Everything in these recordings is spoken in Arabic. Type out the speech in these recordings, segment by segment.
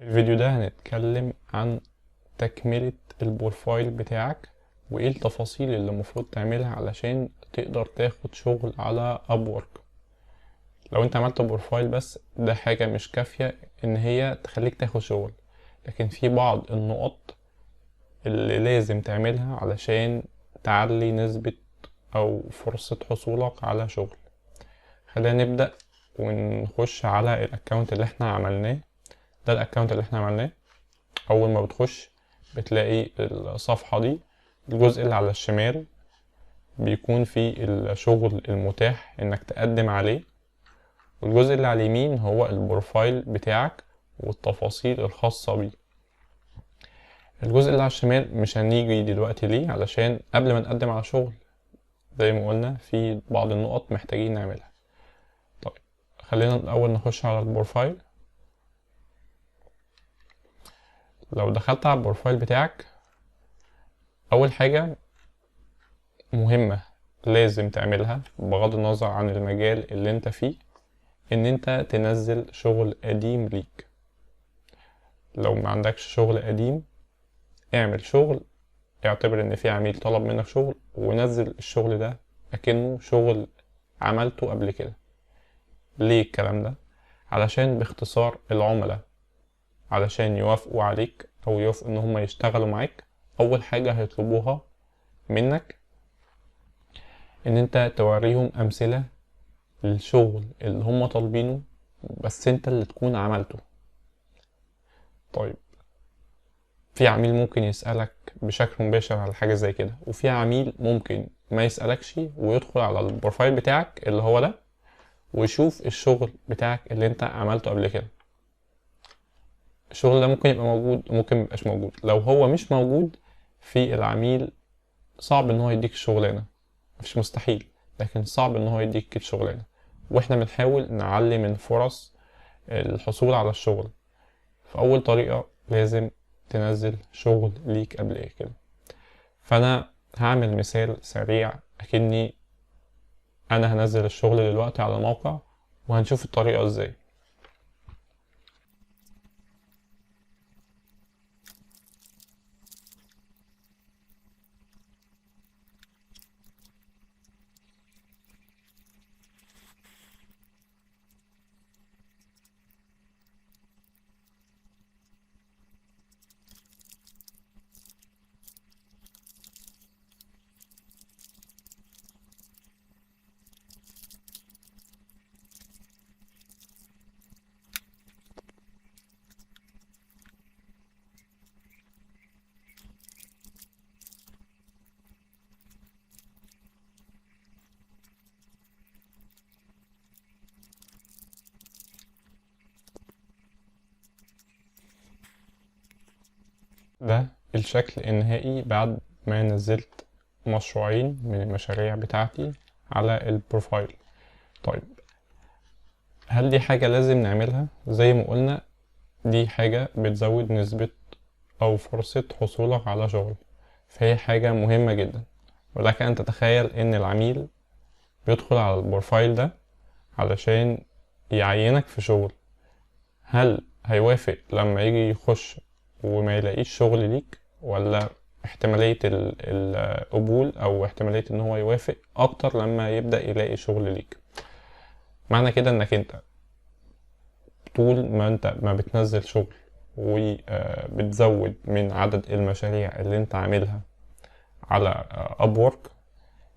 الفيديو ده هنتكلم عن تكملة البروفايل بتاعك وايه التفاصيل اللي المفروض تعملها علشان تقدر تاخد شغل على Upwork. لو انت عملت بروفايل بس ده حاجة مش كافية ان هي تخليك تاخد شغل، لكن في بعض النقط اللي لازم تعملها علشان تعلي نسبة او فرصة حصولك على شغل. خلينا نبدأ ونخش على الاكونت اللي احنا عملناه. ده الاكونت اللي احنا عملناه. اول ما بتخش بتلاقي الصفحة دي، الجزء اللي على الشمال بيكون فيه الشغل المتاح انك تقدم عليه، والجزء اللي على اليمين هو البروفايل بتاعك والتفاصيل الخاصة بيه. الجزء اللي على الشمال مش هنيجي دلوقتي ليه، علشان قبل ما نقدم على شغل زي ما قلنا في بعض النقط محتاجين نعملها. طيب خلينا الاول نخش على البروفايل. لو دخلت على البروفايل بتاعك، اول حاجة مهمة لازم تعملها بغض النظر عن المجال اللي انت فيه، ان انت تنزل شغل قديم ليك. لو ما عندكش شغل قديم اعمل شغل، اعتبر ان في عميل طلب منك شغل ونزل الشغل ده اكنه شغل عملته قبل كده. ليه الكلام ده؟ علشان باختصار العملاء علشان يوافقوا عليك او يوافقوا ان هم يشتغلوا معاك، اول حاجة هيطلبوها منك ان انت توريهم امثلة للشغل اللي هم طالبينه بس انت اللي تكون عملته. طيب في عميل ممكن يسألك بشكل مباشر على حاجة زي كده، وفي عميل ممكن ما يسألكش ويدخل على البروفايل بتاعك اللي هو ده ويشوف الشغل بتاعك اللي انت عملته قبل كده. الشغل ده ممكن يبقى موجود وممكن ميبقاش موجود. لو هو مش موجود في العميل صعب ان هو يديك الشغلانة، مش مستحيل لكن صعب ان هو يديك الشغلانة، واحنا بنحاول نعلي من فرص الحصول على الشغل. فأول طريقة لازم تنزل شغل ليك قبل ايه كده. فأنا هعمل مثال سريع أكني أنا هنزل الشغل دلوقتي على الموقع وهنشوف الطريقة ازاي. ده الشكل النهائي بعد ما نزلت مشروعين من المشاريع بتاعتي على البروفايل. طيب هل دي حاجة لازم نعملها؟ زي ما قلنا دي حاجة بتزود نسبة أو فرصة حصولك على شغل، فهي حاجة مهمة جدا. ولك أن تتخيل إن العميل بيدخل على البروفايل ده علشان يعينك في شغل. هل هيوافق لما يجي يخش وما يلاقيش شغل ليك، ولا احتمالية القبول او احتمالية ان هو يوافق اكتر لما يبدأ يلاقي شغل ليك؟ معنى كده انك انت طول ما انت ما بتنزل شغل وبتزود من عدد المشاريع اللي انت عاملها على Upwork،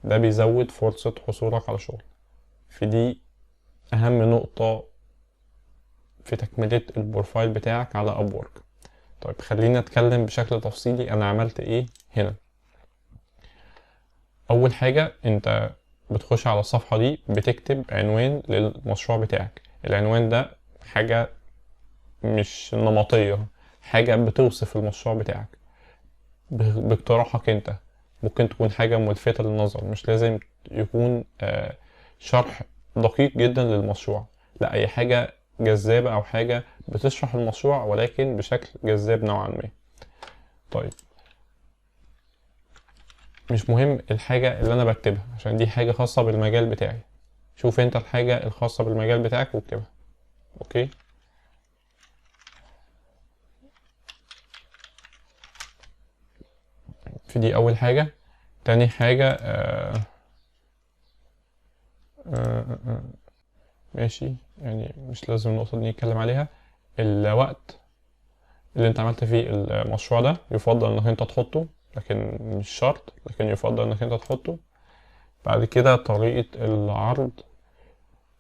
ده بيزود فرصة حصولك على شغل. في دي اهم نقطة في تكملة البروفايل بتاعك على Upwork. طيب خلينا نتكلم بشكل تفصيلي انا عملت ايه هنا. اول حاجة انت بتخش على الصفحة دي بتكتب عنوان للمشروع بتاعك. العنوان ده حاجة مش نمطية، حاجة بتوصف المشروع بتاعك باقتراحك انت. ممكن تكون حاجة ملفتة للنظر، مش لازم يكون شرح دقيق جدا للمشروع، لا اي حاجة جذابة او حاجة بتشرح المشروع ولكن بشكل جذاب نوعا ما. طيب مش مهم الحاجة اللي انا بكتبها عشان دي حاجة خاصة بالمجال بتاعي. شوف انت الحاجة الخاصة بالمجال بتاعك واكتبها. اوكي في دي اول حاجة. تاني حاجة ماشي، يعني مش لازم النقطة دي نتكلم عليها. الوقت اللي انت عملت فيه المشروع ده يفضل انك انت تحطه، لكن مش شرط، لكن يفضل انك انت تحطه. بعد كده طريقة العرض.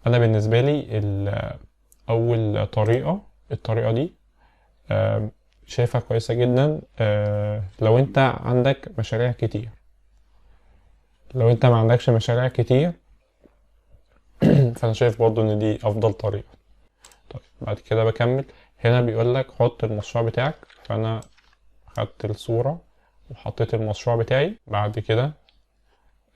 انا بالنسبة لي اول الطريقة دي شايفها كويسة جدا لو انت عندك مشاريع كتير. لو انت ما عندكش مشاريع كتير فانا شايف برضو ان دي افضل طريقة. طيب بعد كده بكمل. هنا بيقول لك حط المشروع بتاعك، فانا خدت الصورة وحطيت المشروع بتاعي. بعد كده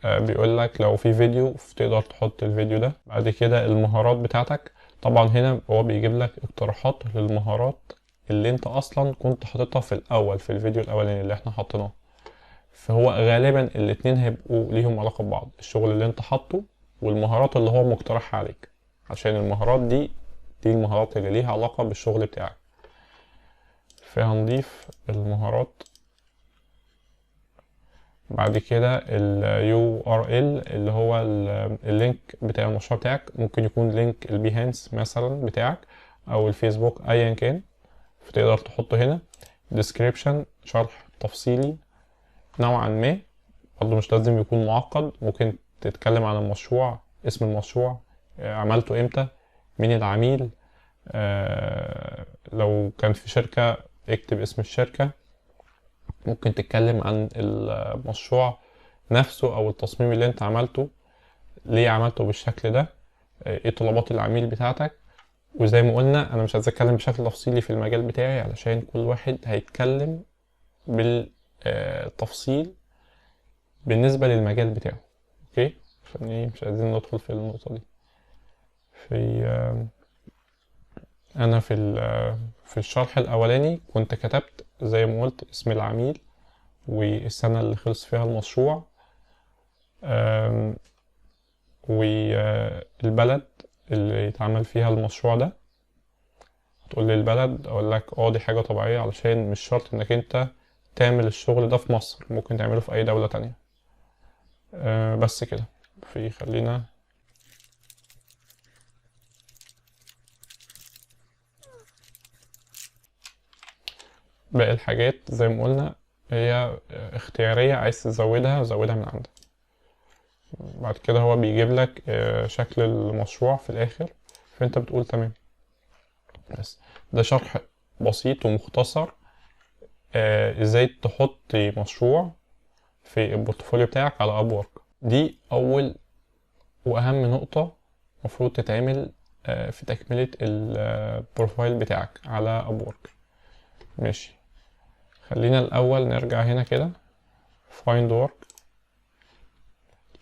بيقول لك لو في فيديو تقدر تحط الفيديو ده. بعد كده المهارات بتاعتك. طبعا هنا هو بيجيب لك اقتراحات للمهارات اللي انت اصلا كنت حاططها في الاول في الفيديو الاولاني اللي احنا حطيناه. فهو غالبا الاتنين هيبقوا ليهم علاقة ببعض، الشغل اللي انت حاطه والمهارات اللي هو مقترحها عليك، عشان المهارات دي المهارات اللي ليها علاقة بالشغل بتاعك. فهنضيف المهارات. بعد كده ال URL اللي هو اللينك بتاع المشروع بتاعك، ممكن يكون لينك البيهانس مثلا بتاعك او الفيسبوك ايا كان، فتقدر تحطه هنا. description شرح تفصيلي نوعا ما، برضه مش لازم يكون معقد، ممكن تتكلم عن المشروع، اسم المشروع، عملته امتى، مين العميل، لو كان في شركة اكتب اسم الشركة. ممكن تتكلم عن المشروع نفسه او التصميم اللي انت عملته، ليه عملته بالشكل ده، ايه طلبات العميل بتاعتك. وزي ما قلنا انا مش عايز اتكلم بشكل تفصيلي في المجال بتاعي علشان كل واحد هيتكلم بالتفصيل بالنسبة للمجال بتاعه. اوكي، عشان ايه مش عايزين ندخل في النقطة دي. في انا في الشرح الاولاني كنت كتبت زي ما قلت اسم العميل والسنة اللي خلص فيها المشروع والبلد اللي يتعمل فيها المشروع ده. تقول لي البلد، اقول لك دي حاجة طبيعية علشان مش شرط انك انت تعمل الشغل ده في مصر، ممكن تعمله في اي دولة تانية. بس كده. خلينا باقي الحاجات زي ما قلنا هي اختيارية، عايز تزودها زودها من عندك. بعد كده هو بيجيب لك شكل المشروع في الاخر، فانت بتقول تمام. بس ده شرح بسيط ومختصر ازاي تحط مشروع في البورتفوليو بتاعك على ابورك. دي اول واهم نقطة مفروض تتعمل في تكملة البروفايل بتاعك على ابورك. ماشي، خلينا الاول نرجع هنا كده find work.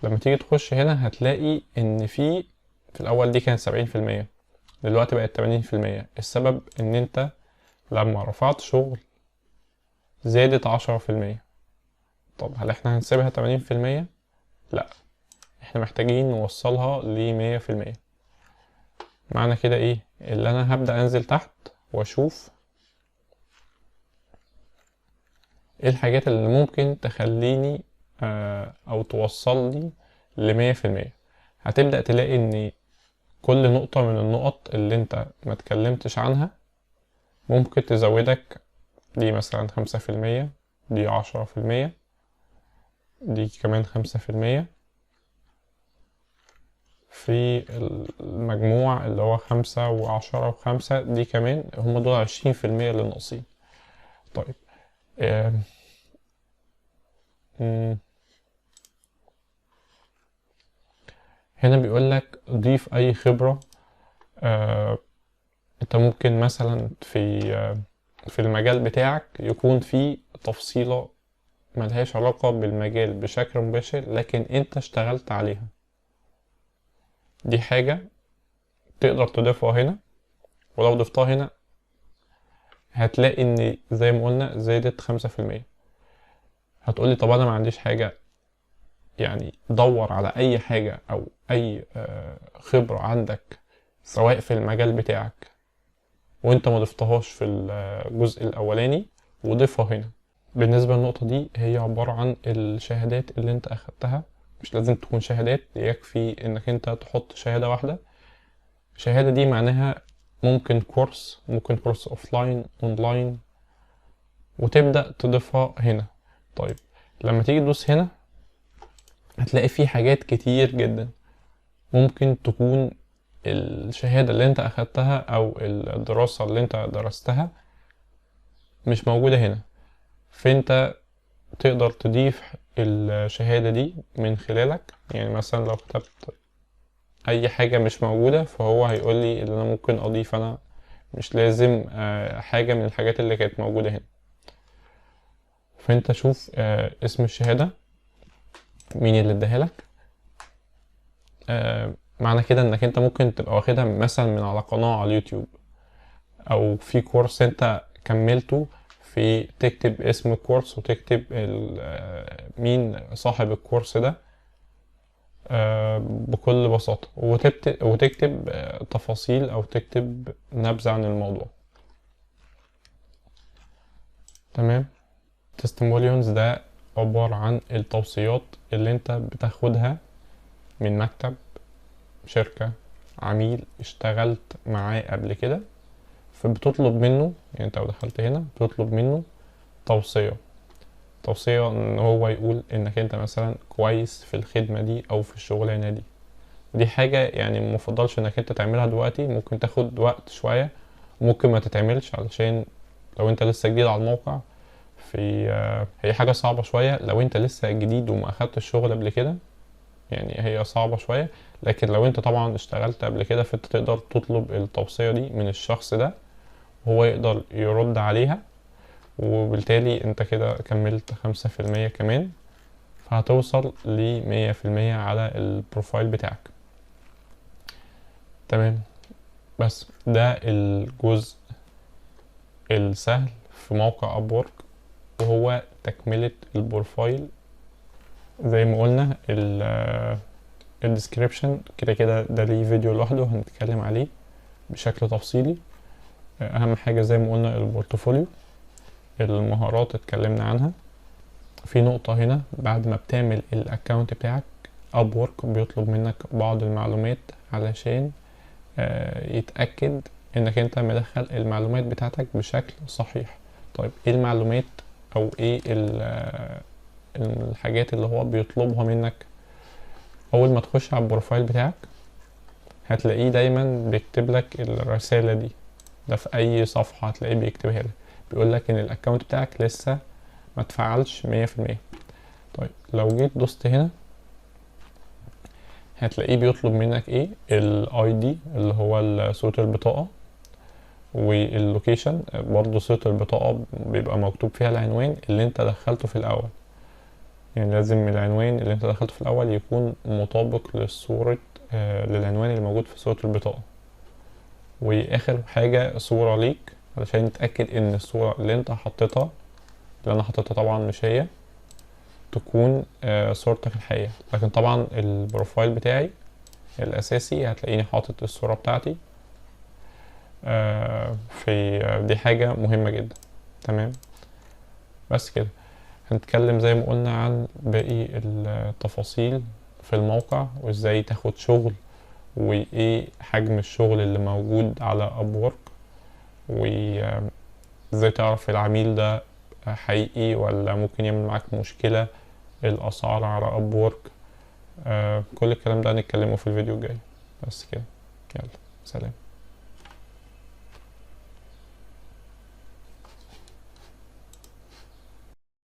لما تيجي تخش هنا هتلاقي ان في الاول دي كانت 70%، دلوقتي بقت 80%. السبب ان انت لما رفعت شغل زادت 10%. طب هل احنا هنسيبها 80%؟ لا، احنا محتاجين نوصلها ل100%. معنى كده ايه؟ اللي انا هبدأ انزل تحت واشوف ايه الحاجات اللي ممكن تخليني او توصلني ل100%. هتبدأ تلاقي ان كل نقطة من النقط اللي انت ما تكلمتش عنها ممكن تزودك. دي مثلا 5%، دي 10%، دي كمان 5%. في المجموع اللي هو 5 و10 و5 دي كمان هم دول 20% اللي ناقصين. طيب هنا بيقولك ضيف اي خبرة. انت ممكن مثلا في المجال بتاعك يكون في تفصيلة ملهاش علاقة بالمجال بشكل مباشر لكن انت اشتغلت عليها. دي حاجة تقدر تضيفها هنا، ولو ضفتها هنا هتلاقي ان زي ما قلنا زادت 5%. هتقولي طب انا ما عنديش حاجة، يعني دور على اي حاجة او اي خبرة عندك سواء في المجال بتاعك وانت ما ضفتهاش في الجزء الاولاني وضيفها هنا. بالنسبة للنقطة دي، هي عبارة عن الشهادات اللي انت اخدتها. مش لازم تكون شهادات، يكفي انك انت تحط شهادة واحدة. الشهادة دي معناها ممكن كورس اوفلاين اونلاين، وتبدأ تضيفها هنا. طيب لما تيجي تدوس هنا هتلاقي في حاجات كتير جدا. ممكن تكون الشهادة اللي انت اخدتها او الدراسة اللي انت درستها مش موجودة هنا، فانت تقدر تضيف الشهادة دي من خلالك. يعني مثلا لو كتبت اي حاجة مش موجودة، فهو هيقول لي ان انا ممكن اضيف، انا مش لازم حاجة من الحاجات اللي كانت موجودة هنا. فانت شوف اسم الشهادة، مين اللي اداها لك. معنى كده انك انت ممكن تبقى واخدها مثلا من على قناة على اليوتيوب، او في كورس انت كملته، في تكتب اسم الكورس وتكتب مين صاحب الكورس ده بكل بساطة، وتكتب تفاصيل او تكتب نبذة عن الموضوع. تمام. تستموليونز ده عبارة عن التوصيات اللي انت بتاخدها من مكتب، شركة، عميل اشتغلت معاه قبل كده، فبتطلب منه، يعني انت لو دخلت هنا بتطلب منه توصية ان هو يقول انك انت مثلا كويس في الخدمة دي او في الشغلانة دي. دي حاجة يعني مفضلش انك انت تعملها دلوقتي، ممكن تاخد وقت شوية، ممكن ما تتعملش علشان لو انت لسه جديد على الموقع. هي حاجة صعبة شوية لو انت لسه جديد وما اخدتش الشغل قبل كده، يعني هي صعبة شوية. لكن لو انت طبعا اشتغلت قبل كده، فانت تقدر تطلب التوصية دي من الشخص ده، وهو يقدر يرد عليها، وبالتالي انت كده كملت 5% كمان، فهتوصل ل100% على البروفايل بتاعك. تمام. بس ده الجزء السهل في موقع ابورك، وهو تكملة البروفايل. زي ما قلنا الديسكريبشن كده كده ده ليه فيديو لوحده هنتكلم عليه بشكل تفصيلي. اهم حاجة زي ما قلنا البورتفوليو، المهارات اتكلمنا عنها. في نقطة هنا، بعد ما بتعمل الاكونت بتاعك، ابورك بيطلب منك بعض المعلومات علشان يتأكد انك انت مدخل المعلومات بتاعتك بشكل صحيح. طيب ايه المعلومات او ايه الحاجات اللي هو بيطلبها منك؟ اول ما تخش على البروفايل بتاعك هتلاقيه دايما بيكتب لك الرسالة دي. ده في اي صفحة هتلاقيه بيكتبها لك، بيقول لك ان الاكونت بتاعك لسه ما تفعلش 100%. طيب لو جيت دوست هنا هتلاقيه بيطلب منك ايه؟ الاي دي اللي هو صورة البطاقة، واللوكيشن برضو صورة البطاقة بيبقى مكتوب فيها العنوان اللي انت دخلته في الاول. يعني لازم العنوان اللي انت دخلته في الاول يكون مطابق للعنوان اللي موجود في صورة البطاقة. واخر حاجة صورة ليك، علشان نتأكد ان الصورة اللي انت حطيتها، اللي انا حطيتها طبعا مش هي، تكون صورتك الحقيقية. لكن طبعا البروفايل بتاعي الاساسي هتلاقيني حاطط الصورة بتاعتي. في دي حاجة مهمة جدا. تمام. بس كده هنتكلم زي ما قلنا عن باقي التفاصيل في الموقع، وازاي تاخد شغل، وايه حجم الشغل اللي موجود على ابورك، وازاي تعرف العميل ده حقيقي ولا ممكن يعمل معاك مشكلة، الاسعار على ابورك. كل الكلام ده هنتكلمه في الفيديو الجاي. بس كده، يلا سلام.